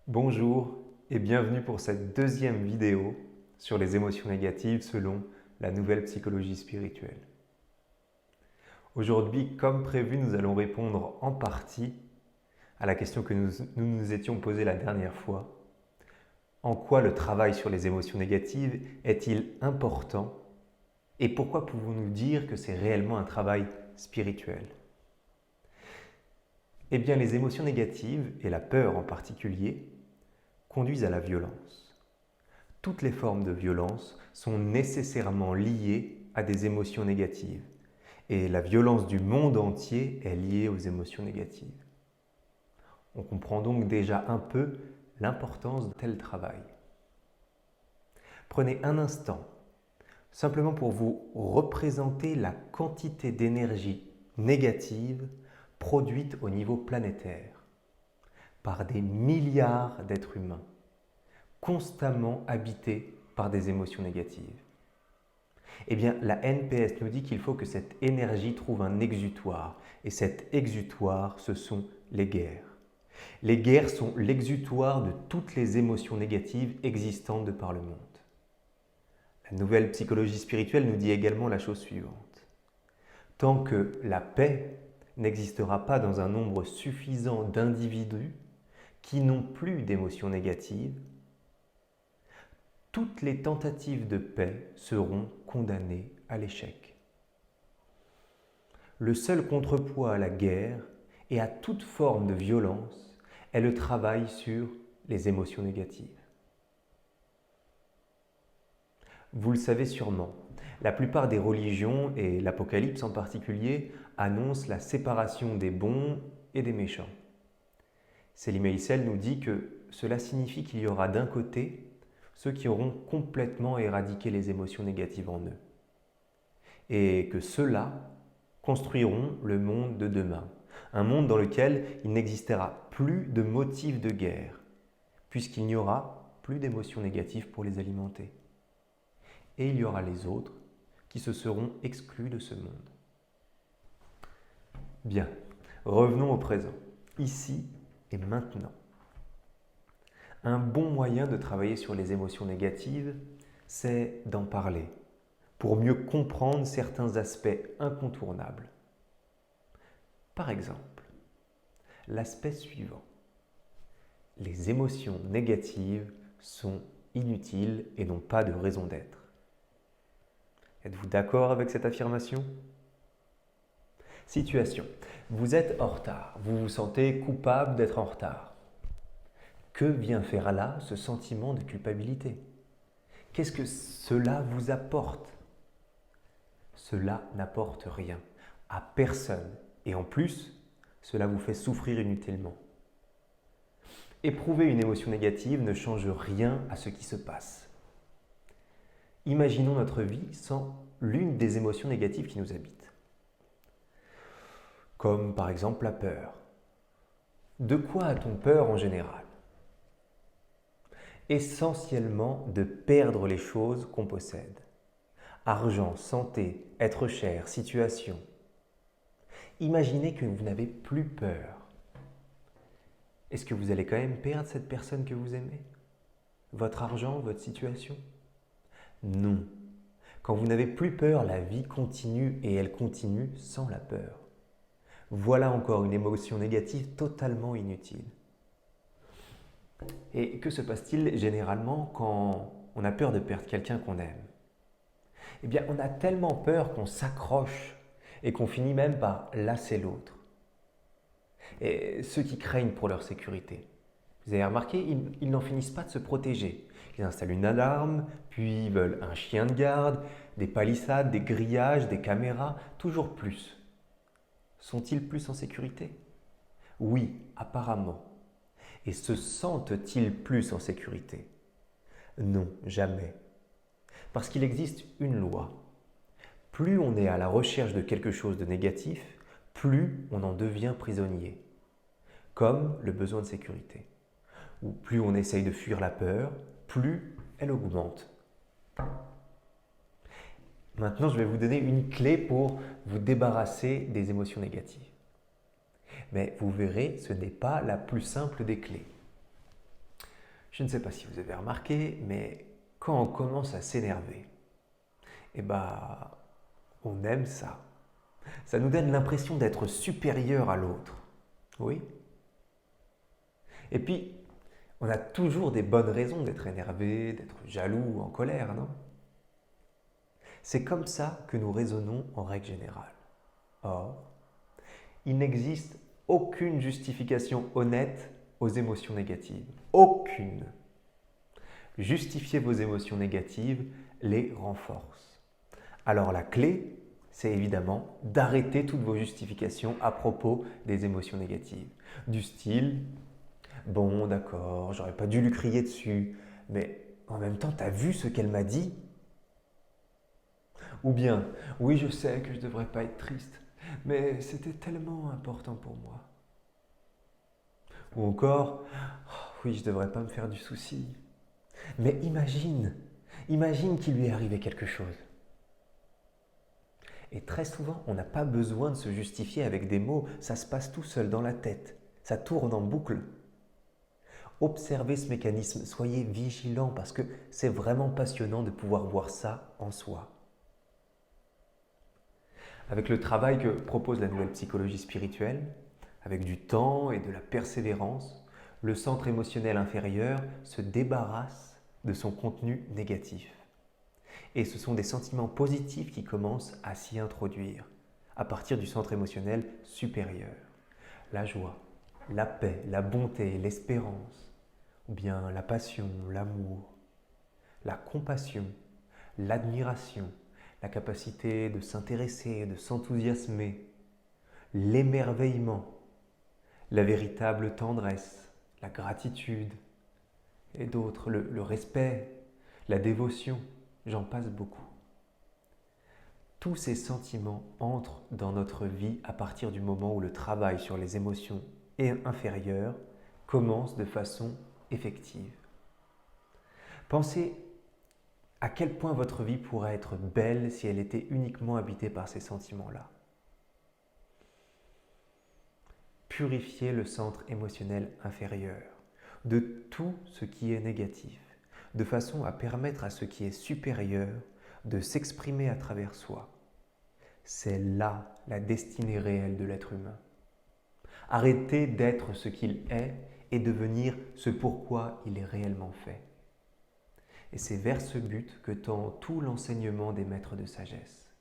Bonjour et bienvenue pour cette deuxième vidéo sur les émotions négatives selon la nouvelle psychologie spirituelle. Aujourd'hui, comme prévu, nous allons répondre en partie à la question que nous étions posée la dernière fois. En quoi le travail sur les émotions négatives est-il important et pourquoi pouvons-nous dire que c'est réellement un travail spirituel? Eh bien, les émotions négatives, et la peur en particulier, conduisent à la violence. Toutes les formes de violence sont nécessairement liées à des émotions négatives. Et la violence du monde entier est liée aux émotions négatives. On comprend donc déjà un peu l'importance de tel travail. Prenez un instant, simplement pour vous représenter la quantité d'énergie négative produite au niveau planétaire par des milliards d'êtres humains, constamment habités par des émotions négatives. Eh bien, la NPS nous dit qu'il faut que cette énergie trouve un exutoire. Et cet exutoire, ce sont les guerres. Les guerres sont l'exutoire de toutes les émotions négatives existantes de par le monde. La nouvelle psychologie spirituelle nous dit également la chose suivante. Tant que la paix n'existera pas dans un nombre suffisant d'individus qui n'ont plus d'émotions négatives, toutes les tentatives de paix seront condamnées à l'échec. Le seul contrepoids à la guerre et à toute forme de violence est le travail sur les émotions négatives. Vous le savez sûrement, la plupart des religions, et l'Apocalypse en particulier, annoncent la séparation des bons et des méchants. Selim Meïsel nous dit que cela signifie qu'il y aura d'un côté ceux qui auront complètement éradiqué les émotions négatives en eux, et que ceux-là construiront le monde de demain, un monde dans lequel il n'existera plus de motifs de guerre, puisqu'il n'y aura plus d'émotions négatives pour les alimenter. Et il y aura les autres qui se seront exclus de ce monde. Bien, revenons au présent, ici et maintenant. Un bon moyen de travailler sur les émotions négatives, c'est d'en parler, pour mieux comprendre certains aspects incontournables. Par exemple, l'aspect suivant. Les émotions négatives sont inutiles et n'ont pas de raison d'être. Êtes-vous d'accord avec cette affirmation? Situation. Vous êtes en retard. Vous vous sentez coupable d'être en retard. Que vient faire là ce sentiment de culpabilité? Qu'est-ce que cela vous apporte? Cela n'apporte rien à personne. Et en plus, cela vous fait souffrir inutilement. Éprouver une émotion négative ne change rien à ce qui se passe. Imaginons notre vie sans l'une des émotions négatives qui nous habitent. Comme par exemple la peur. De quoi a-t-on peur en général? Essentiellement de perdre les choses qu'on possède. Argent, santé, être cher, situation. Imaginez que vous n'avez plus peur. Est-ce que vous allez quand même perdre cette personne que vous aimez? Votre argent, votre situation? Non. Quand vous n'avez plus peur, la vie continue et elle continue sans la peur. Voilà encore une émotion négative totalement inutile. Et que se passe-t-il généralement quand on a peur de perdre quelqu'un qu'on aime? Eh bien, on a tellement peur qu'on s'accroche et qu'on finit même par lasser l'autre. Et ceux qui craignent pour leur sécurité, vous avez remarqué, ils n'en finissent pas de se protéger. Ils installent une alarme, puis ils veulent un chien de garde, des palissades, des grillages, des caméras, toujours plus. Sont-ils plus en sécurité? Oui, apparemment. Et se sentent-ils plus en sécurité? Non, jamais. Parce qu'il existe une loi. Plus on est à la recherche de quelque chose de négatif, plus on en devient prisonnier. Comme le besoin de sécurité. Ou plus on essaye de fuir la peur, plus elle augmente. Maintenant, je vais vous donner une clé pour vous débarrasser des émotions négatives. Mais vous verrez, ce n'est pas la plus simple des clés. Je ne sais pas si vous avez remarqué, mais quand on commence à s'énerver, eh ben, on aime ça. Ça nous donne l'impression d'être supérieur à l'autre. Oui. Et puis, on a toujours des bonnes raisons d'être énervé, d'être jaloux ou en colère, non? C'est comme ça que nous raisonnons en règle générale. Or, il n'existe aucune justification honnête aux émotions négatives. Aucune. Justifier vos émotions négatives les renforce. Alors la clé, c'est évidemment d'arrêter toutes vos justifications à propos des émotions négatives. Du style, bon d'accord, j'aurais pas dû lui crier dessus, mais en même temps, t'as vu ce qu'elle m'a dit? Ou bien, oui, je sais que je devrais pas être triste, mais c'était tellement important pour moi. Ou encore, oh, oui, je devrais pas me faire du souci. Mais imagine qu'il lui est arrivé quelque chose. Et très souvent, on n'a pas besoin de se justifier avec des mots, ça se passe tout seul dans la tête, ça tourne en boucle. Observez ce mécanisme, soyez vigilants parce que c'est vraiment passionnant de pouvoir voir ça en soi. Avec le travail que propose la nouvelle psychologie spirituelle, avec du temps et de la persévérance, le centre émotionnel inférieur se débarrasse de son contenu négatif. Et ce sont des sentiments positifs qui commencent à s'y introduire à partir du centre émotionnel supérieur. La joie, la paix, la bonté, l'espérance, ou bien la passion, l'amour, la compassion, l'admiration, la capacité de s'intéresser, de s'enthousiasmer, l'émerveillement, la véritable tendresse, la gratitude et d'autres, le respect, la dévotion, j'en passe beaucoup. Tous ces sentiments entrent dans notre vie à partir du moment où le travail sur les émotions inférieures commence de façon effective. Pensez à quel point votre vie pourrait être belle si elle était uniquement habitée par ces sentiments-là. Purifiez le centre émotionnel inférieur de tout ce qui est négatif, de façon à permettre à ce qui est supérieur de s'exprimer à travers soi. C'est là la destinée réelle de l'être humain. Arrêtez d'être ce qu'il est et devenir ce pourquoi il est réellement fait. Et c'est vers ce but que tend tout l'enseignement des maîtres de sagesse.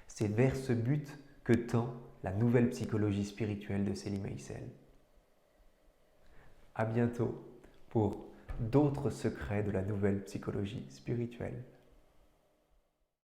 C'est vers ce but que tend la nouvelle psychologie spirituelle de Selim Heysel. À bientôt pour d'autres secrets de la nouvelle psychologie spirituelle.